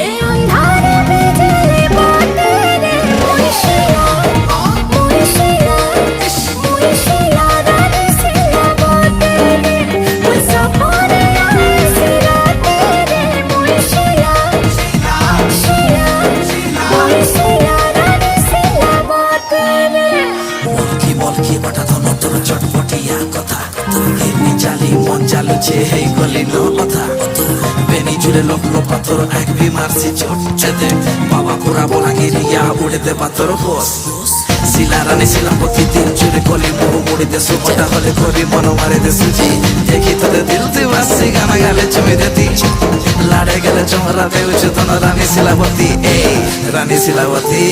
এই অন্ধারে বিজলি বাতি রে মুর্শিদা মুর্শিদা মুর্শিদা রানী শিলা বাতি রে ওই সপনে আইসি রাতে রে মুর্শিদা শিলা মুর্শিদা রানী শিলা বাতি রে মলকি বটা ধন তোর চটপটিয়া কথা এমনি চালি মন চালুছে এই গলি ন কথা বেনি জুড়ে লোক পাথর এক বিমারছি চোট চেতে বাবা পুরা বলাঙ্গিরিয়া উড়ে দে পাথর হোস শিলা রানী শিলাপতি দিন জুড়ে গলি বহু মুড়ি দে সুপটা হলে কবি মন মারে দে সুজি দেখি তোদের দিল দিবাসি গানা গালে চুমি দেতি লাড়ে গেলে চমরা দেউছে তন রানী শিলাপতি এই রানী শিলাপতি